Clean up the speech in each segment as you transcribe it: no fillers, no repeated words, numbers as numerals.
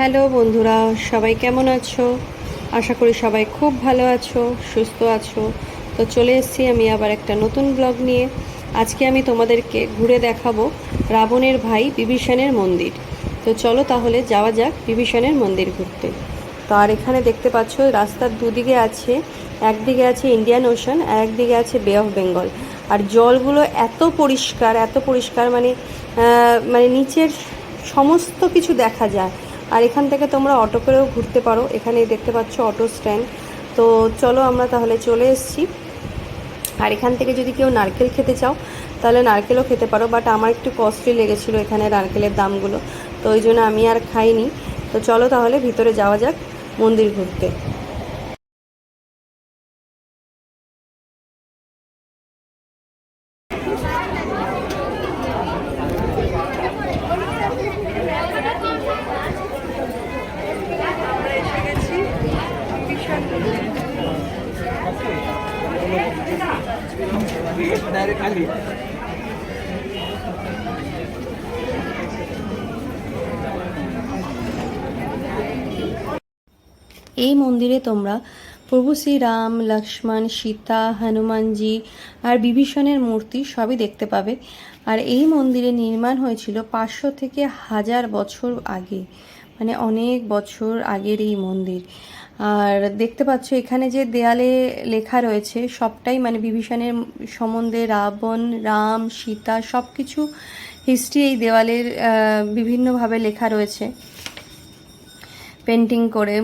Hello বন্ধুরা, সবাই কেমন আছো? আশা করি সবাই খুব ভালো আছো, সুস্থ আছো। তো চলে এসেছি আমি আবার একটা নতুন ব্লগ নিয়ে। আজকে আমি তোমাদেরকে ঘুরে দেখাবো রাবণের ভাই বিভীষণের মন্দির। তো চলো তাহলে যাওয়া যাক বিভীষণের মন্দির ঘুরতে। তো আর এখানে দেখতে পাচ্ছ রাস্তার দুদিকে আছে, একদিকে আছে ইন্ডিয়ান ওশান আর একদিকে আছে বে অফ বেঙ্গল। আর জলগুলো এত পরিষ্কার মানে মানে নিচের সমস্ত কিছু দেখা যায়। আর এখান থেকে তোমরা অটো করেও ঘুরতে পারো। এখানে দেখতে পাচ্ছ অটো স্ট্যান্ড। তো চলো আমরা তাহলে চলে এসেছি। আর এখান থেকে যদি কেউ নারকেল খেতে চাও তাহলে নারকেলও খেতে পারো, বাট আমার একটু কস্টলি লেগেছিলো এখানে নারকেলের দামগুলো, তো ওই জন্য আমি আর খাইনি। তো চলো তাহলে ভিতরে যাওয়া যাক মন্দির ঘুরতে। এই মন্দিরে তোমরা প্রভু শ্রীরাম, লক্ষ্মণ, সীতা, হনুমানজি আর বিভীষণের মূর্তি সবই দেখতে পাবে। আর এই মন্দিরে নির্মাণ হয়েছিল 500 থেকে 1000 বছর আগে, মানে অনেক বছর আগের এই মন্দির। আর দেখতে পাচ্ছ এখানে যে দেয়ালে লেখা রয়েছে সবটাই মানে বিভীষণের সম্বন্ধে, রাবণ, রাম, সীতা সব কিছু হিস্ট্রি এই দেওয়ালের বিভিন্নভাবে লেখা রয়েছে। পেন্টিং করে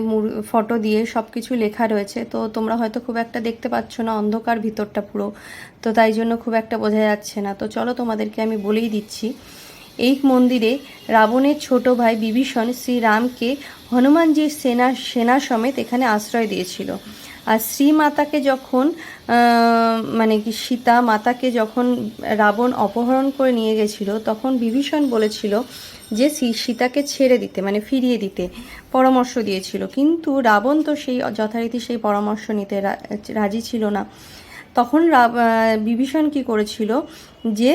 ফটো দিয়ে সব কিছু লেখা রয়েছে। তো তোমরা হয়তো খুব একটা দেখতে পাচ্ছ না, অন্ধকার ভিতরটা পুরো, তো তাই জন্য খুব একটা বোঝা যাচ্ছে না। তো চলো তোমাদেরকে আমি বলেই দিচ্ছি। এই মন্দিরে রাবণের ছোট ভাই বিভীষণ শ্রীরামকে হনুমানজির সেনা সমেত এখানে আশ্রয় দিয়েছিল। আর শ্রীমাতাকে যখন মানে কি সীতা মাতাকে যখন রাবণ অপহরণ করে নিয়ে গেছিল, তখন বিভীষণ বলেছিল যে সীতাকে ছেড়ে দিতে, মানে ফিরিয়ে দিতে পরামর্শ দিয়েছিল। কিন্তু রাবণ তো সেই যথারীতি সেই পরামর্শ নিতে রাজি ছিল না। তখন বিভীষণ কি করেছিল যে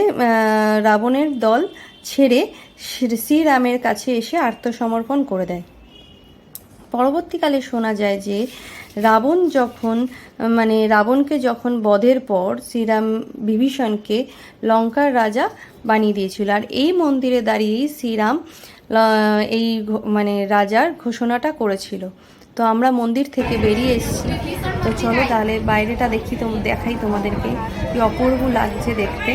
রাবণের দল ছেড়ে শ্রীরামের কাছে এসে আত্মসমর্পণ করে দেয়। পরবর্তীকালে শোনা যায় যে রাবণকে যখন বধের পর শ্রীরাম বিভীষণকে লঙ্কার রাজা বানিয়ে দিয়েছিল। আর এই মন্দিরে দাঁড়িয়েই শ্রীরাম এই মানে রাজার ঘোষণাটা করেছিল। তো আমরা মন্দির থেকে বেরিয়ে এসেছি। তো চলো তাহলে বাইরেটা দেখাই তোমাদেরকে, কি অপূর্ব লাগছে দেখতে।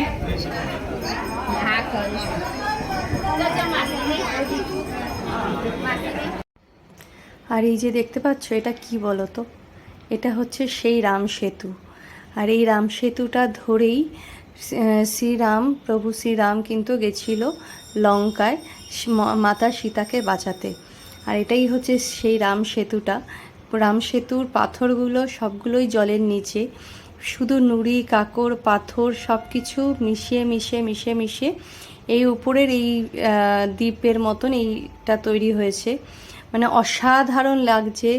আর এই যে দেখতে পাচ্ছ এটা কি বলো তো, এটা হচ্ছে সেই রাম সেতু। আর এই রাম সেতুটা ধরেই প্রভু শ্রীরাম কিন্তু গেছিল লঙ্কায় মাতা সীতাকে বাঁচাতে। আর এটাই হচ্ছে সেই রাম সেতুটা। রাম সেতুর পাথরগুলো সবগুলোই জলের নিচে, শুধু নুড়ি কাকড় পাথর সব কিছু মিশিয়ে এই উপরের এই দ্বীপের মতন এইটা তৈরি হয়েছে। মানে অসাধারণ লাগছে।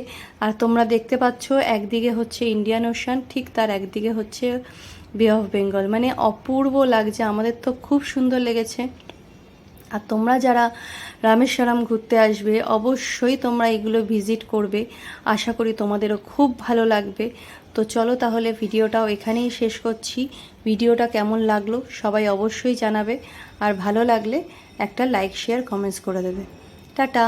আর তোমরা দেখতে পাচ্ছ একদিকে হচ্ছে ইন্ডিয়ান ওশান, ঠিক তার একদিকে হচ্ছে বে অফ বেঙ্গল। মানে অপূর্ব লাগছে, আমাদের তো খুব সুন্দর লেগেছে। আর তোমরা যারা রামেশ্বরম ঘুরতে আসবে অবশ্যই তোমরা এগুলো ভিজিট করবে, আশা করি তোমাদেরও খুব ভালো লাগবে। তো চলো তাহলে ভিডিওটাও এখানেই শেষ করছি। ভিডিওটা কেমন লাগলো সবাই অবশ্যই জানাবে, আর ভালো লাগলে একটা লাইক শেয়ার কমেন্টস করে দেবে। টাটা।